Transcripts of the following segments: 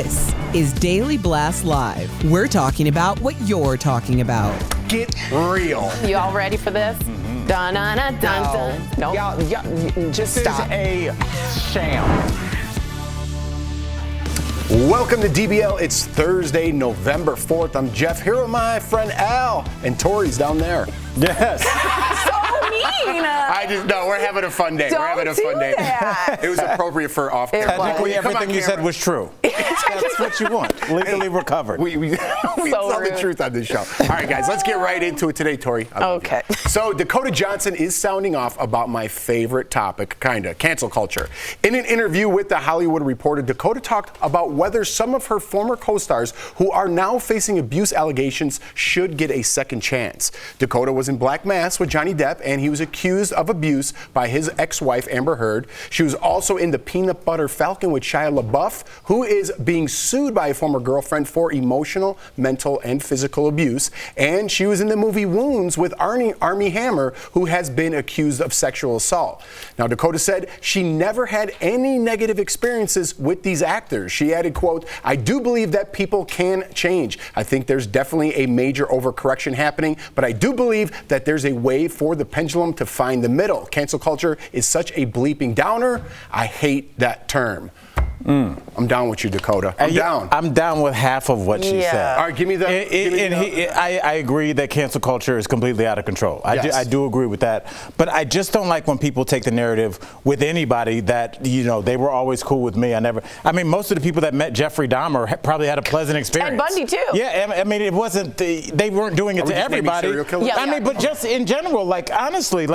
This is Daily Blast Live. We're talking about what you're talking about. Get real. You all ready for this? Mm-hmm. Dun dun dun dun. No. Y'all, just stop. This is a sham. Welcome to DBL. It's Thursday, November 4th. I'm Jeff. Here with my friend Al, and Tori's down there. Yes. So mean. We're having a fun day. Don't we're having a fun day. That. It was appropriate for off camera. Technically, everything you said was true. That's what you want. Legally recovered. We tell the truth on this show. All right, guys, let's get right into it today, Tori. Okay. So Dakota Johnson is sounding off about my favorite topic, cancel culture. In an interview with The Hollywood Reporter, Dakota talked about whether some of her former co-stars who are now facing abuse allegations should get a second chance. Dakota was in Black Mass with Johnny Depp, and he was accused of abuse by his ex-wife, Amber Heard. She was also in The Peanut Butter Falcon with Shia LaBeouf, who is being sued by a former girlfriend for emotional, mental, and physical abuse. And she was in the movie Wounds with Armie Hammer, who has been accused of sexual assault. Now, Dakota said she never had any negative experiences with these actors. She added, quote, "I do believe that people can change. I think there's definitely a major overcorrection happening, but I do believe that there's a way for the pendulum to find the middle. Cancel culture is such a bleeping downer. I hate that term." I'm down with you, Dakota. I'm down. I'm down with half of what she said. All right, give me that. I agree that cancel culture is completely out of control. Yes. I do agree with that. But I just don't like when people take the narrative with anybody that, they were always cool with me. Most of the people that met Jeffrey Dahmer probably had a pleasant experience. And Bundy, too. Yeah, it wasn't, they weren't doing it to everybody. But just in general, honestly,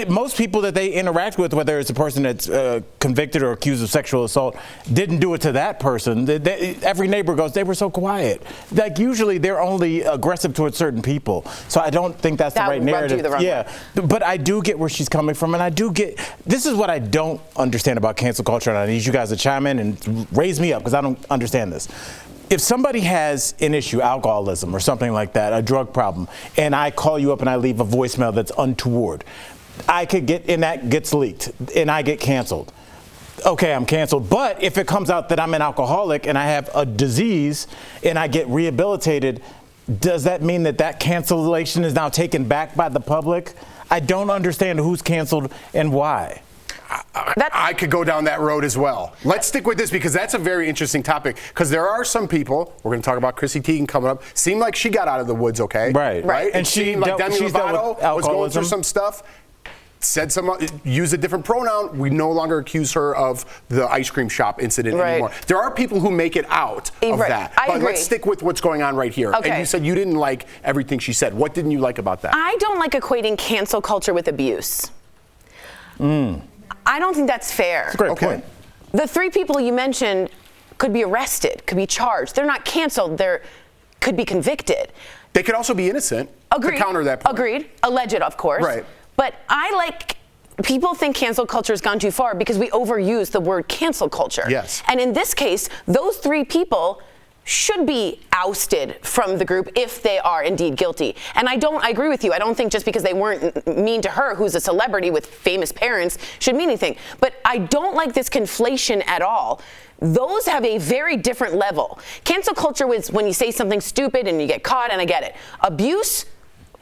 most people that they interact with, whether it's a person that's convicted or accused of sexual assault, didn't do it to that person. Every neighbor goes, they were so quiet. Usually they're only aggressive towards certain people. So I don't think that's the right narrative. But I do get where she's coming from, and this is what I don't understand about cancel culture, and I need you guys to chime in and raise me up because I don't understand this. If somebody has an issue, alcoholism or something like that, a drug problem, and I call you up and I leave a voicemail that's untoward, I could get, and that gets leaked, and I get canceled. Okay, I'm canceled. But if it comes out that I'm an alcoholic and I have a disease and I get rehabilitated, does that mean that cancellation is now taken back by the public? I don't understand who's canceled and why. I could go down that road as well. Let's stick with this because that's a very interesting topic. Because there are some people, we're going to talk about Chrissy Teigen coming up, seemed like she got out of the woods okay. Right. And she, like Demi Lovato, was going through some stuff. Used a different pronoun. We no longer accuse her of the ice cream shop incident anymore. There are people who make it out of that. I agree. Let's stick with what's going on right here. Okay. And you said you didn't like everything she said. What didn't you like about that? I don't like equating cancel culture with abuse. I don't think that's fair. That's a great point. The three people you mentioned could be arrested, could be charged. They're not canceled. They could be convicted. They could also be innocent. Agreed. To counter that point. Agreed. Alleged, of course. Right. But people think cancel culture has gone too far because we overuse the word cancel culture. Yes. And in this case, those three people should be ousted from the group if they are indeed guilty. And I agree with you. I don't think just because they weren't mean to her, who's a celebrity with famous parents, should mean anything. But I don't like this conflation at all. Those have a very different level. Cancel culture was when you say something stupid and you get caught, and I get it. Abuse,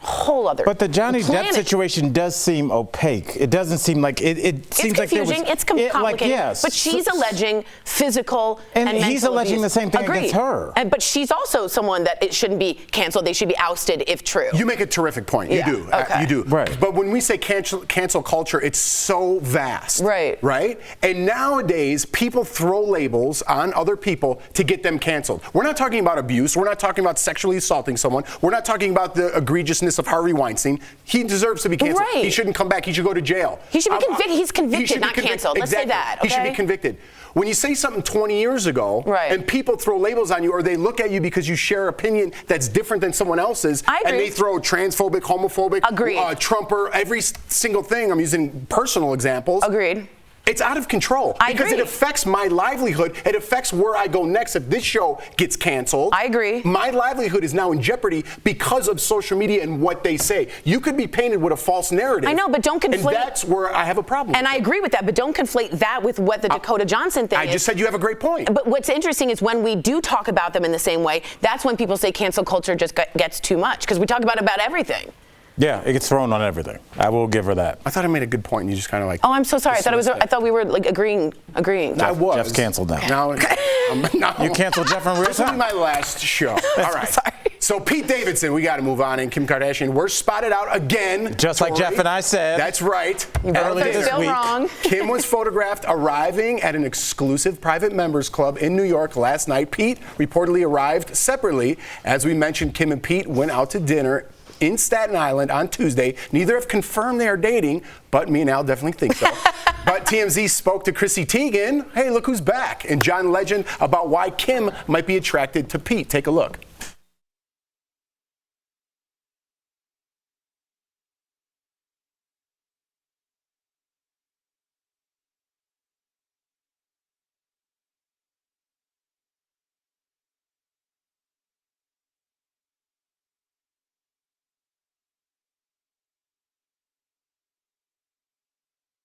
whole other. But the Johnny planet. Depp situation does seem opaque. It doesn't seem like it seems like there was. It's complicated. But she's alleging physical and mental he's alleging abuse. the same thing against her. But she's also someone that it shouldn't be canceled. They should be ousted if true. You make a terrific point. You do. Okay. You do. Right. But when we say cancel culture, it's so vast. Right. Right? And nowadays, people throw labels on other people to get them canceled. We're not talking about abuse. We're not talking about sexually assaulting someone. We're not talking about the egregiousness of Harvey Weinstein. He deserves to be canceled. Right. He shouldn't come back. He should go to jail. He should be convicted. He's convicted, not canceled. Let's say that. Okay? He should be convicted. When you say something 20 years ago, and people throw labels on you, or they look at you because you share an opinion that's different than someone else's, and they throw transphobic, homophobic, Trumper, every single thing. I'm using personal examples. Agreed. It's out of control. Because it affects my livelihood. It affects where I go next if this show gets canceled. I agree. My livelihood is now in jeopardy because of social media and what they say. You could be painted with a false narrative. I know, but don't conflate. And that's where I have a problem. And I agree with that, but don't conflate that with what the Dakota Johnson thing is. I just said you have a great point. But what's interesting is when we do talk about them in the same way, that's when people say cancel culture just gets too much, because we talk about everything. Yeah, it gets thrown on everything. I will give her that. I thought I made a good point, and you just kind of like. Oh, I'm so sorry. I thought we were like agreeing. Jeff's canceled now. Now, you canceled Jeff in real time? This will be my last show. All right. Sorry. So Pete Davidson, we got to move on, and Kim Kardashian, we're spotted out again. Just like Jeff and I said. That's right. You both are still wrong. Kim was photographed arriving at an exclusive private members club in New York last night. Pete reportedly arrived separately. As we mentioned, Kim and Pete went out to dinner in Staten Island on Tuesday. Neither have confirmed they are dating, but me and Al definitely think so. But TMZ spoke to Chrissy Teigen, hey, look who's back, and John Legend about why Kim might be attracted to Pete. Take a look.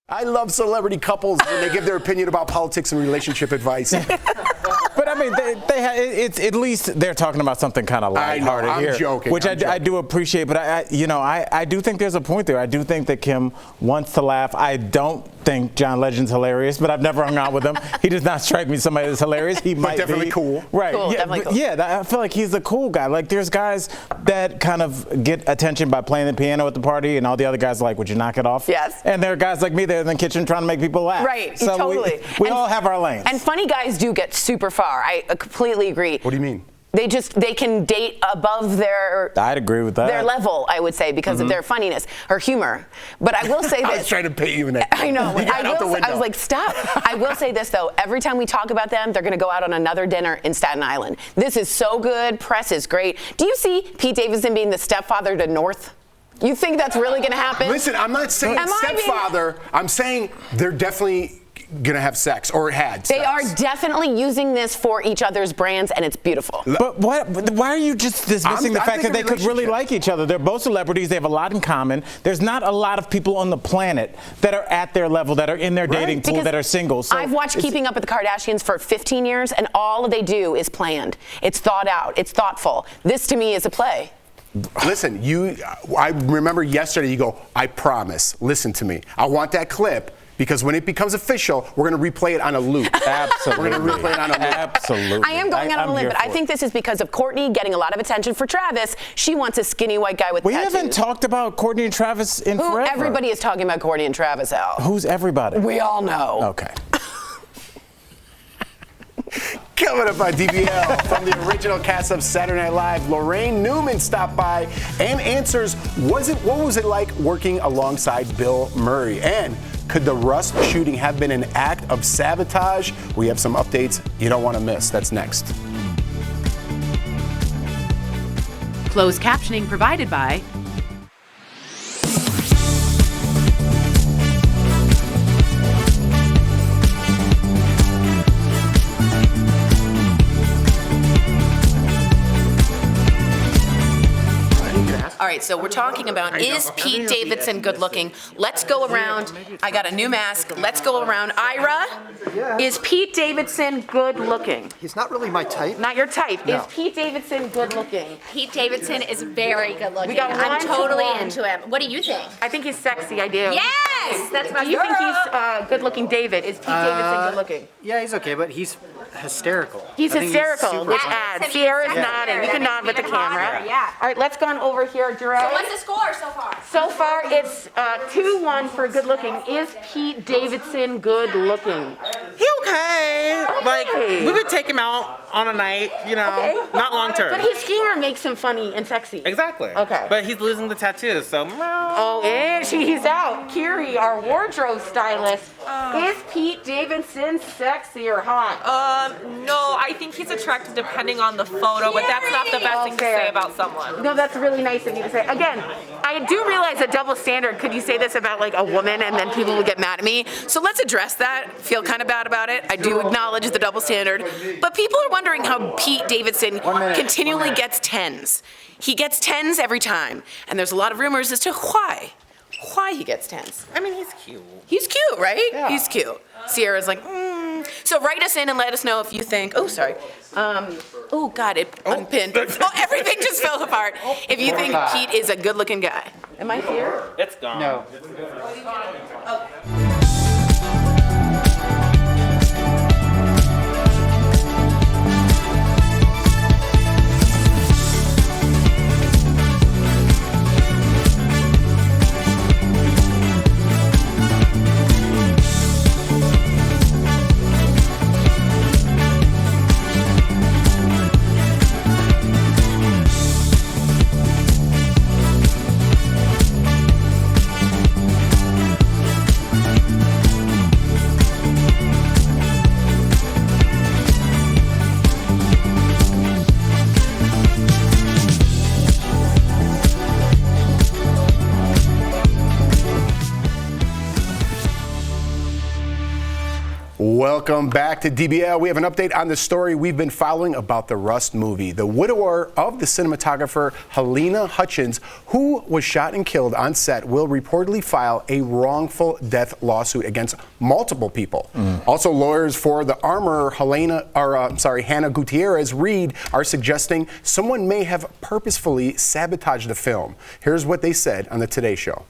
I love celebrity couples when they give their opinion about politics and relationship advice. But I mean, it's at least they're talking about something kind of lighthearted here. I'm joking. Which I do appreciate, but I do think there's a point there. I do think that Kim wants to laugh. I don't think John Legend's hilarious, but I've never hung out with him. He does not strike me as somebody that's hilarious. He might definitely be cool. Right. Cool, yeah, definitely cool. Yeah, I feel like he's a cool guy. Like there's guys that kind of get attention by playing the piano at the party, and all the completely are like, would you knock it off? Yes. And there are guys like me there in the kitchen trying to make people laugh. Right, so totally. We all have our lanes. And funny guys do get super far. I completely agree. What do you mean? They can date above I'd agree with that. their level, I would say, because of their funniness or humor. But I will say this. I was trying to paint you in that. I know. I was like, stop. I will say this, though. Every time we talk about them, they're going to go out on another dinner in Staten Island. This is so good. Press is great. Do you see Pete Davidson being the stepfather to North? You think that's really going to happen? Listen, I'm not saying stepfather. I'm saying they're definitely gonna have sex or had sex. They are definitely using this for each other's brands, and it's beautiful. But why are you just dismissing the fact that they could really like each other? They're both celebrities. They have a lot in common. There's not a lot of people on the planet that are at their level, that are in their dating pool, that are single. So I've watched Keeping Up with the Kardashians for 15 years, and all they do is planned. It's thought out. It's thoughtful. This, to me, is a play. Listen, I remember yesterday you go, I promise, listen to me. I want that clip. Because when it becomes official, we're going to replay it on a loop. Absolutely. We're going to replay it on a loop. Absolutely. I am going out on a limb, but I think this is because of Kourtney getting a lot of attention for Travis. She wants a skinny white guy with tattoos. We haven't talked about Kourtney and Travis in forever. Everybody is talking about Kourtney and Travis, Al. Who's everybody? We all know. Okay. Coming up on DBL, from the original cast of Saturday Night Live, Lorraine Newman stopped by and answers, what was it like working alongside Bill Murray? And could the Rust shooting have been an act of sabotage? We have some updates you don't want to miss. That's next. Closed captioning provided by All right, so we're talking about, is Pete Davidson good looking? Let's go around. I got a new mask. Let's go around. Ira, is Pete Davidson good looking? He's not really my type. Not your type. No. Is Pete Davidson good looking? Pete Davidson is very good looking. We got I'm one to totally one. into him. What do you think? I think he's sexy. I do. Yes! That's my Do you think he's good looking, David? Is Pete Davidson good looking? Yeah, he's okay, but he's hysterical. He's hysterical, super which funny. adds. Sierra's nodding. You can nod with the camera. Yeah. All right, let's go on over here, Jerome. So what's the score so far? So far, it's 2-1 for good looking. Is Pete Davidson good looking? He okay. Like, we would take him out on a night, not long term. But his humor makes him funny and sexy. Exactly. Okay. But he's losing the tattoos, so. Oh, and he's out. Kiri, our wardrobe stylist. Is Pete Davidson sexy or hot? No, I think he's attractive depending on the photo, but that's not the best thing to say about someone. No, that's really nice of you to say. Again, I do realize a double standard. Could you say this about like a woman and then people would get mad at me? So let's address that. Feel kind of bad about it. I do acknowledge the double standard. But people are wondering how Pete Davidson continually gets 10s. He gets 10s every time. And there's a lot of rumors as to why he gets 10s. I mean, he's cute. He's cute, right? Yeah. He's cute. Sierra's like, So write us in and let us know if you think, oh, sorry. Oh, God, it unpinned. Oh, everything just fell apart. If you think Pete is a good-looking guy. Am I here? It's gone. No. Welcome back to DBL. We have an update on the story we've been following about the Rust movie. The widower of the cinematographer Halyna Hutchins, who was shot and killed on set, will reportedly file a wrongful death lawsuit against multiple people. Also, lawyers for the armorer Hannah Gutierrez Reed are suggesting someone may have purposefully sabotaged the film. Here's what they said on the Today Show.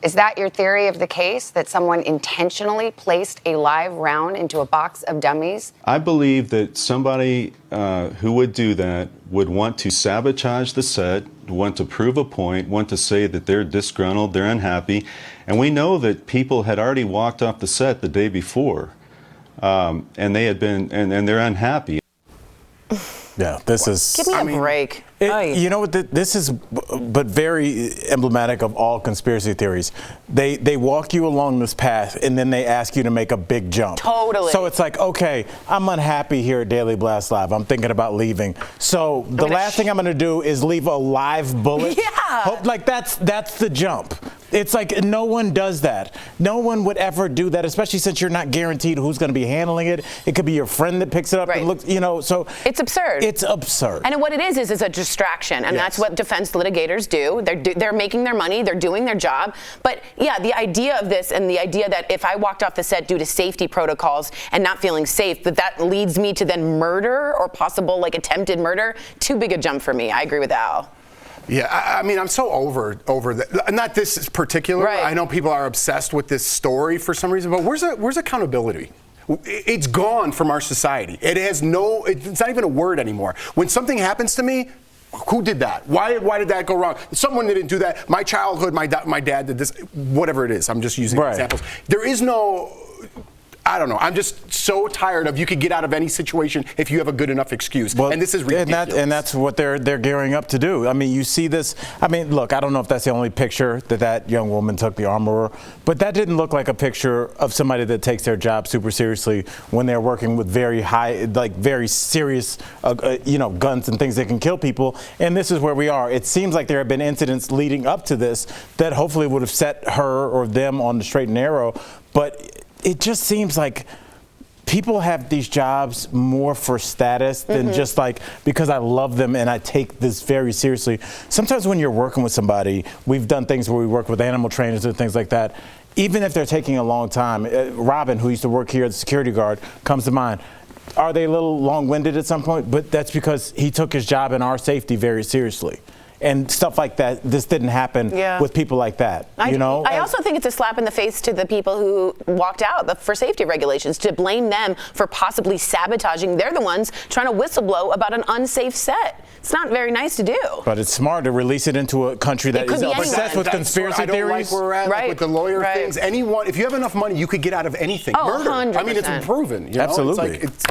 Is that your theory of the case, that someone intentionally placed a live round into a box of dummies? I believe that somebody who would do that would want to sabotage the set, want to prove a point, want to say that they're disgruntled, they're unhappy. And we know that people had already walked off the set the day before, and they had been, and they're unhappy. Yeah, this is... Give me a break. You know what? This is but very emblematic of all conspiracy theories. They walk you along this path, and then they ask you to make a big jump. Totally. So it's like, okay, I'm unhappy here at Daily Blast Live. I'm thinking about leaving. So the last thing I'm going to do is leave a live bullet. Yeah. Like that's the jump. It's like no one does that. No one would ever do that, especially since you're not guaranteed who's going to be handling it. It could be your friend that picks it up and looks, so it's absurd. It's absurd. And what it is a distraction, and that's what defense litigators do. They're making their money, they're doing their job. But yeah, the idea of this and the idea that if I walked off the set due to safety protocols and not feeling safe, that leads me to then murder or possible attempted murder, too big a jump for me. I agree with Al. Yeah, I mean, I'm so over that. Not this particular. Right. I know people are obsessed with this story for some reason, but where's accountability? It's gone from our society. It's not even a word anymore. When something happens to me, who did that? Why did that go wrong? Someone didn't do that. My childhood, my dad did this. Whatever it is, I'm just using examples. There is no. I don't know. I'm just so tired of you could get out of any situation if you have a good enough excuse. Well, and this is ridiculous. And that's what they're gearing up to do. I mean, you see this. I mean, look, I don't know if that's the only picture that young woman took, the armorer, but that didn't look like a picture of somebody that takes their job super seriously when they're working with very high, very serious, guns and things that can kill people. And this is where we are. It seems like there have been incidents leading up to this that hopefully would have set her or them on the straight and narrow, but it just seems like people have these jobs more for status than just because I love them and I take this very seriously. Sometimes when you're working with somebody, we've done things where we work with animal trainers and things like that. Even if they're taking a long time, Robin, who used to work here as a security guard, comes to mind. Are they a little long-winded at some point? But that's because he took his job and our safety very seriously. And stuff like that, this didn't happen with people like that, I also think it's a slap in the face to the people who walked out for safety regulations, to blame them for possibly sabotaging. They're the ones trying to whistleblow about an unsafe set. It's not very nice to do. But it's smart to release it into a country that is obsessed with conspiracy theories. I don't like where we're at, with the lawyer things. Anyone, if you have enough money, you could get out of anything. Murder. 100%. I mean, it's proven. Absolutely. It's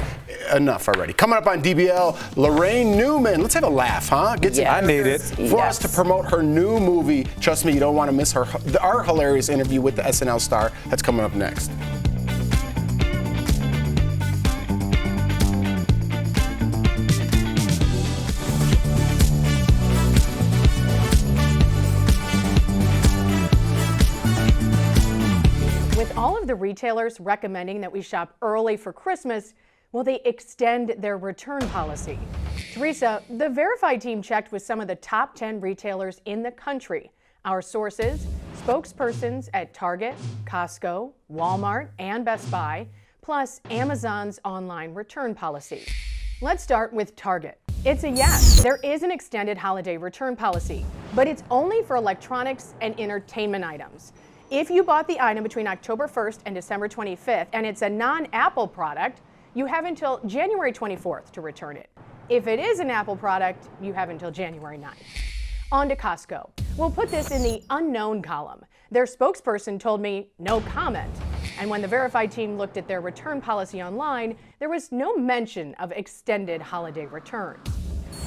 enough already. Coming up on DBL, Lorraine Newman. Let's have a laugh, huh? I need it. For us to promote her new movie. Trust me, you don't want to miss our hilarious interview with the SNL star. That's coming up next. the retailers recommending that we shop early for Christmas, will they extend their return policy? Teresa, the Verified team checked with some of the top 10 retailers in the country. Our sources, spokespersons at Target, Costco, Walmart, and Best Buy, plus Amazon's online return policy. Let's start with Target. It's a yes. There is an extended holiday return policy, but it's only for electronics and entertainment items. If you bought the item between October 1st and December 25th and it's a non-Apple product, you have until January 24th to return it. If it is an Apple product, you have until January 9th. On to Costco. We'll put this in the unknown column. Their spokesperson told me no comment. And when the Verified team looked at their return policy online, there was no mention of extended holiday returns.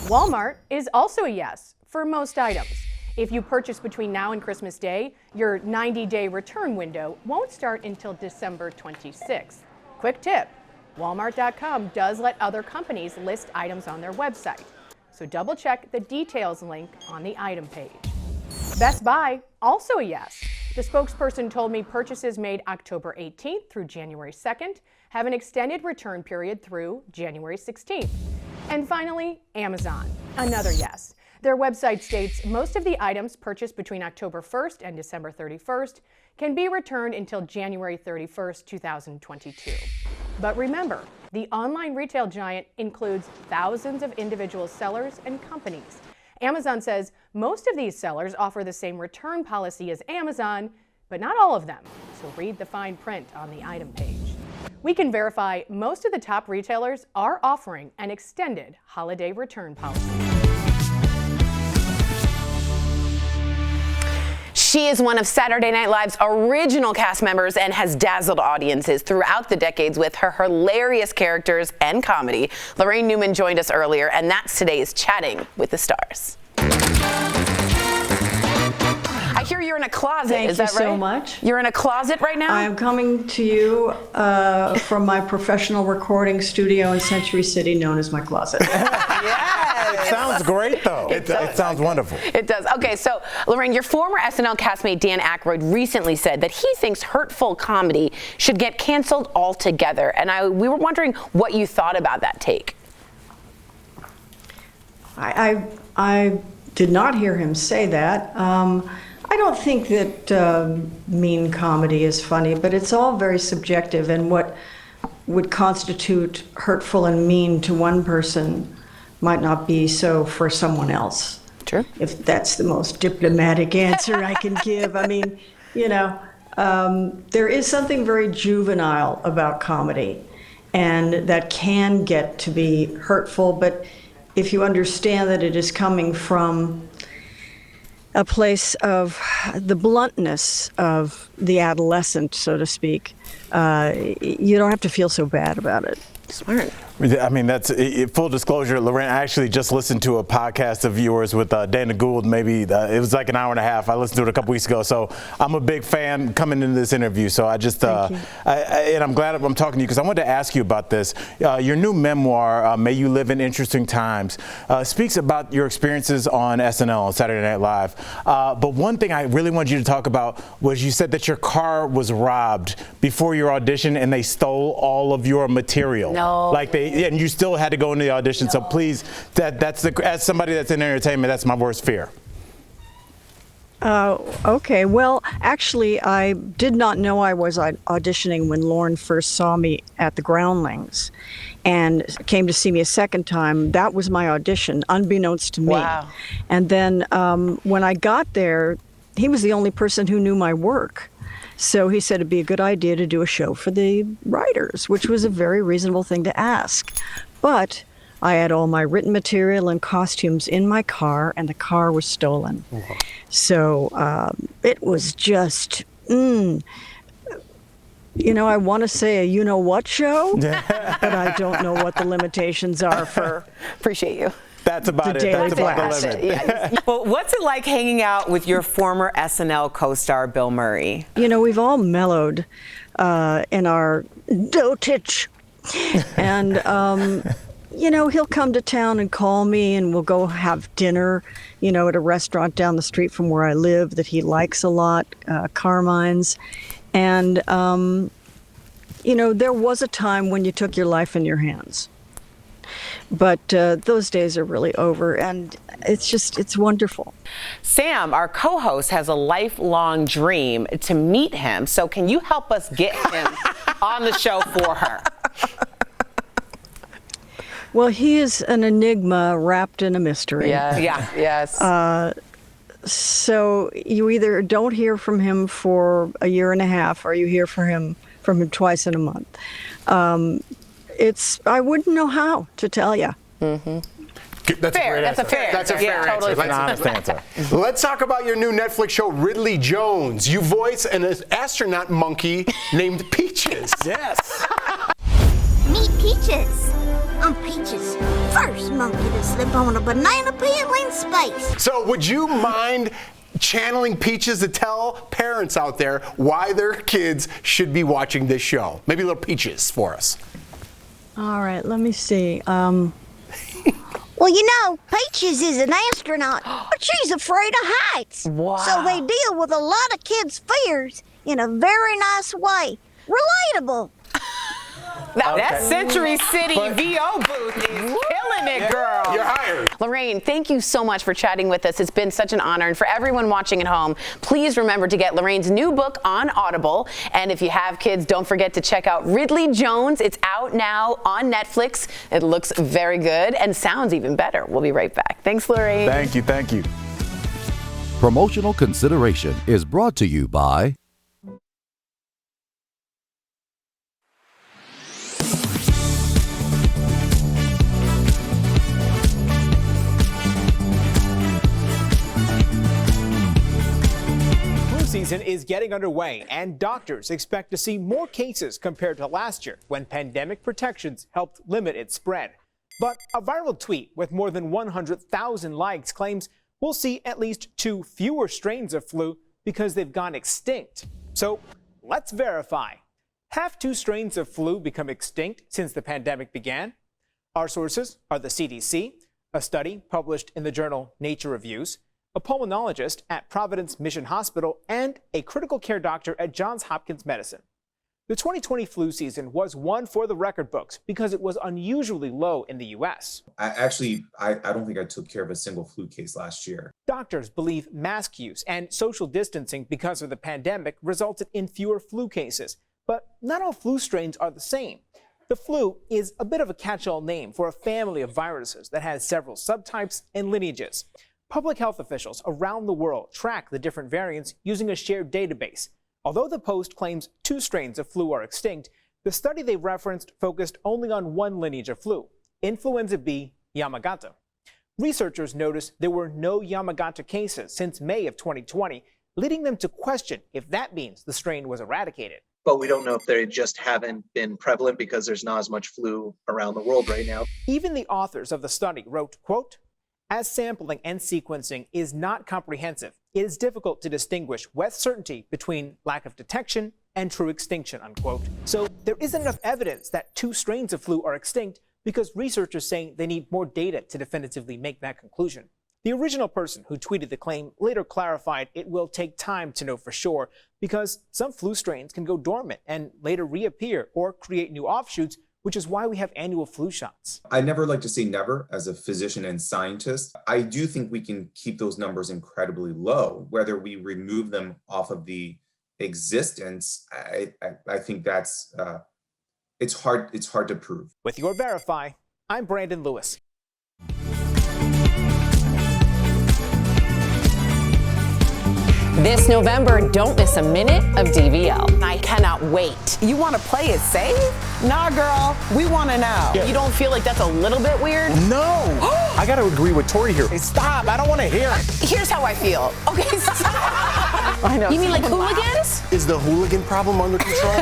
Walmart is also a yes for most items. If you purchase between now and Christmas Day, your 90-day return window won't start until December 26th. Quick tip, Walmart.com does let other companies list items on their website, so double check the details link on the item page. Best Buy, also a yes. The spokesperson told me purchases made October 18th through January 2nd have an extended return period through January 16th. And finally, Amazon, another yes. Their website states most of the items purchased between October 1st and December 31st can be returned until January 31st, 2022. But remember, the online retail giant includes thousands of individual sellers and companies. Amazon says most of these sellers offer the same return policy as Amazon, but not all of them. So read the fine print on the item page. We can verify most of the top retailers are offering an extended holiday return policy. She is one of Saturday Night Live's original cast members and has dazzled audiences throughout the decades with her hilarious characters and comedy. Lorraine Newman joined us earlier, and that's today's Chatting with the Stars. I hear you're in a closet. Is that right? Thank you so much. You're in a closet right now? I am coming to you from my professional Recording studio in Century City, known as my closet. It sounds great, though. It sounds wonderful. It does. Okay, so Lorraine, your former SNL castmate Dan Aykroyd recently said that he thinks hurtful comedy should get canceled altogether, and we were wondering what you thought about that take. I did not hear him say that. I don't think that mean comedy is funny, but it's all very subjective, and what would constitute hurtful and mean to one person might not be so for someone else. True. If that's the most diplomatic answer I can give. I mean, you know, there is something very juvenile about comedy, and that can get to be hurtful, but if you understand that it is coming from a place of the bluntness of the adolescent, so to speak, you don't have to feel so bad about it. Smart. I mean, that's full disclosure, Lorraine. I actually just listened to a podcast of yours with Dana Gould. Maybe it was like an hour and a half. I listened to it a couple weeks ago, so I'm a big fan coming into this interview. So I just, and I'm glad I'm talking to you because I wanted to ask you about this. Your new memoir, "May You Live in Interesting Times," speaks about your experiences on SNL, on Saturday Night Live. But one thing I really wanted you to talk about was you said that your car was robbed before your audition and they stole all of your material. No. Like and you still had to go into the audition. So please, as somebody that's in entertainment, that's my worst fear. Okay, well, actually, I did not know I was auditioning when Lorne first saw me at the Groundlings and came to see me a second time. That was my audition, unbeknownst to me. Wow. And then when I got there, he was the only person who knew my work. So he said it'd be a good idea to do a show for the writers, which was a very reasonable thing to ask. But I had all my written material and costumes in my car, and the car was stolen. Wow. So it was just, you know, I want to say a you-know-what show, but I don't know what the limitations are for. Appreciate you. That's about it. That's about the limit. Yeah. Well, what's it like hanging out with your former SNL co-star, Bill Murray? You know, we've all mellowed in our dotage. And, you know, he'll come to town and call me, and we'll go have dinner, you know, at a restaurant down the street from where I live that he likes a lot, Carmine's. And you know, there was a time when you took your life in your hands. But those days are really over, and it's wonderful. Sam, our co-host, has a lifelong dream to meet him. So can you help us get him on the show for her? Well, he is an enigma wrapped in a mystery. Yes. So you either don't hear from him for a year and a half, or you hear from him twice in a month. I wouldn't know how to tell you. Mm-hmm. That's a fair answer. Totally That's an honest answer. Let's talk about your new Netflix show, Ridley Jones. You voice an astronaut monkey named Peaches. Yes. Meet Peaches. I'm Peaches' first monkey to slip on a banana peel in space. So would you mind channeling Peaches to tell parents out there why their kids should be watching this show? Maybe a little Peaches for us. All right, let me see. Well, you know, Peaches is an astronaut, but she's afraid of heights. Wow. So they deal with a lot of kids' fears in a very nice way. Relatable. That Century City VO booth is killing it, girl. You're hired. Lorraine, thank you so much for chatting with us. It's been such an honor. And for everyone watching at home, please remember to get Lorraine's new book on Audible. And if you have kids, don't forget to check out Ridley Jones. It's out now on Netflix. It looks very good and sounds even better. We'll be right back. Thanks, Lorraine. Thank you. Promotional consideration is brought to you by season is getting underway, and doctors expect to see more cases compared to last year when pandemic protections helped limit its spread. But a viral tweet with more than 100,000 likes claims we'll see at least 2 fewer strains of flu because they've gone extinct. So let's verify. Have 2 strains of flu become extinct since the pandemic began? Our sources are the CDC, a study published in the journal Nature Reviews, a pulmonologist at Providence Mission Hospital, and a critical care doctor at Johns Hopkins Medicine. The 2020 flu season was one for the record books because it was unusually low in the U.S. I don't think I took care of a single flu case last year. Doctors believe mask use and social distancing because of the pandemic resulted in fewer flu cases. But not all flu strains are the same. The flu is a bit of a catch-all name for a family of viruses that has several subtypes and lineages. Public health officials around the world track the different variants using a shared database. Although the Post claims 2 strains of flu are extinct, the study they referenced focused only on one lineage of flu, influenza B Yamagata. Researchers noticed there were no Yamagata cases since May of 2020, leading them to question if that means the strain was eradicated. But we don't know if they just haven't been prevalent because there's not as much flu around the world right now. Even the authors of the study wrote, quote, "As sampling and sequencing is not comprehensive, it is difficult to distinguish with certainty between lack of detection and true extinction," unquote. So there isn't enough evidence that 2 strains of flu are extinct because researchers say they need more data to definitively make that conclusion. The original person who tweeted the claim later clarified it will take time to know for sure because some flu strains can go dormant and later reappear or create new offshoots, which is why we have annual flu shots. I never like to say never as a physician and scientist. I do think we can keep those numbers incredibly low. Whether we remove them off of the existence, I think that's, it's hard to prove. With your Verify, I'm Brandon Lewis. This November, don't miss a minute of DBL. I cannot wait. You want to play it safe? Nah, girl, we want to know. Yeah. You don't feel like that's a little bit weird? No. I got to agree with Tori here. Hey, stop. I don't want to hear it. Here's how I feel. Okay, stop. I know. You mean like hooligans? Is the hooligan problem under control?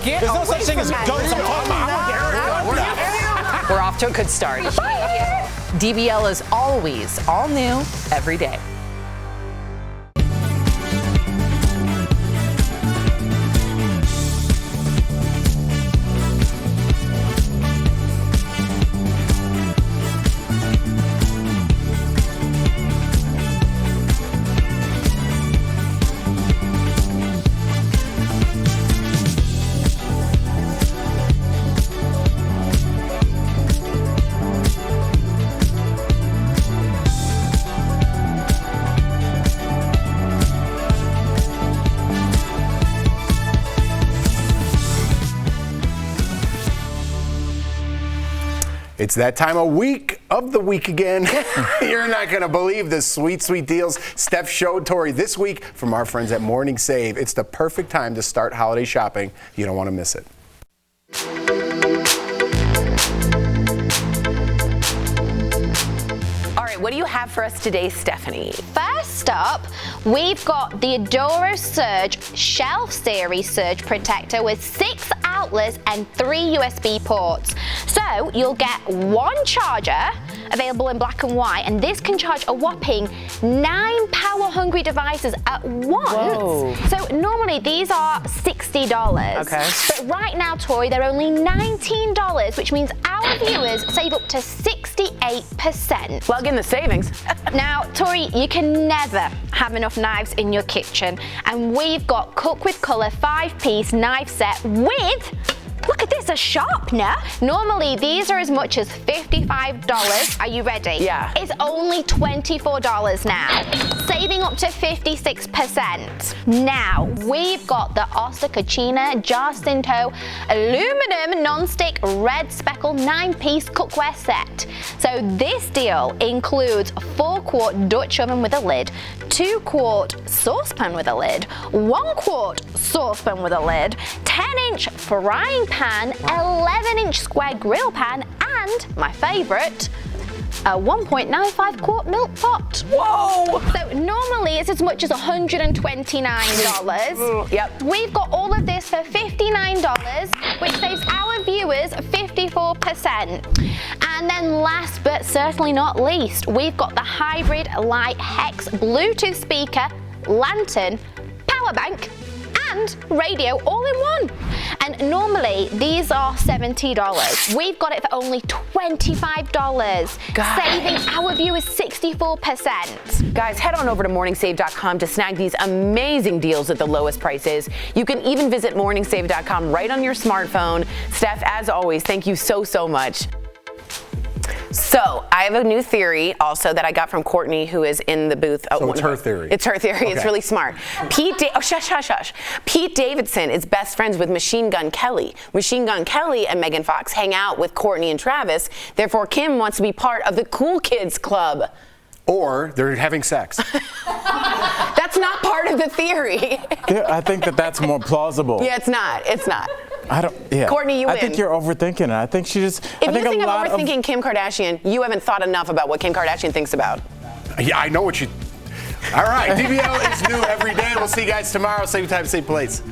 There's no such thing as guns. We're off to a good start. DBL is always all new every day. It's that time of the week again. You're not going to believe the sweet, sweet deals Steph showed Tori this week from our friends at Morning Save. It's the perfect time to start holiday shopping. You don't want to miss it. All right, what do you have for us today, Stephanie? First up, we've got the Adoro Surge Shelf Series Surge Protector with 6 outlets and 3 USB ports. So you'll get 1 charger available in black and white, and this can charge a whopping 9 power-hungry devices at once. Whoa. So normally these are $60. Okay. But right now, Tori, they're only $19, which means our viewers save up to 68%. Plug in the savings. Now, Tori, you can never have enough knives in your kitchen, and we've got Cook with Colour 5-piece knife set with, look at this, a sharpener. Normally, these are as much as $55. Are you ready? Yeah. It's only $24 now, saving up to 56%. Now, we've got the Osta Cucina Jacinto aluminum non-stick red speckle 9-piece cookware set. So this deal includes 4-quart Dutch oven with a lid, 2-quart saucepan with a lid, 1-quart saucepan with a lid, 10-inch frying pan, 11-inch square grill pan, and my favorite, a 1.95 quart milk pot. Whoa! So normally it's as much as $129. Yep. We've got all of this for $59, which saves our viewers 54%. And then last but certainly not least, we've got the Hybrid Light Hex Bluetooth speaker, lantern, power bank, and radio all in one. And normally these are $70. We've got it for only $25, saving our viewers 64%. Guys, head on over to morningsave.com to snag these amazing deals at the lowest prices. You can even visit morningsave.com right on your smartphone. Steph, as always, thank you so, so much. So, I have a new theory also that I got from Courtney, who is in the booth. So it's her theory. It's her theory. Okay. It's really smart. Pete Davidson is best friends with Machine Gun Kelly. Machine Gun Kelly and Megan Fox hang out with Courtney and Travis. Therefore, Kim wants to be part of the Cool Kids Club. Or they're having sex. That's not part of the theory. Yeah, I think that's more plausible. Yeah, it's not. It's not. I don't. Yeah. Courtney, you win. I think you're overthinking it. I think she just. If you think I'm overthinking Kim Kardashian, you haven't thought enough about what Kim Kardashian thinks about. Yeah, I know what you. All right, DBL is new every day. We'll see you guys tomorrow. Same time, same place.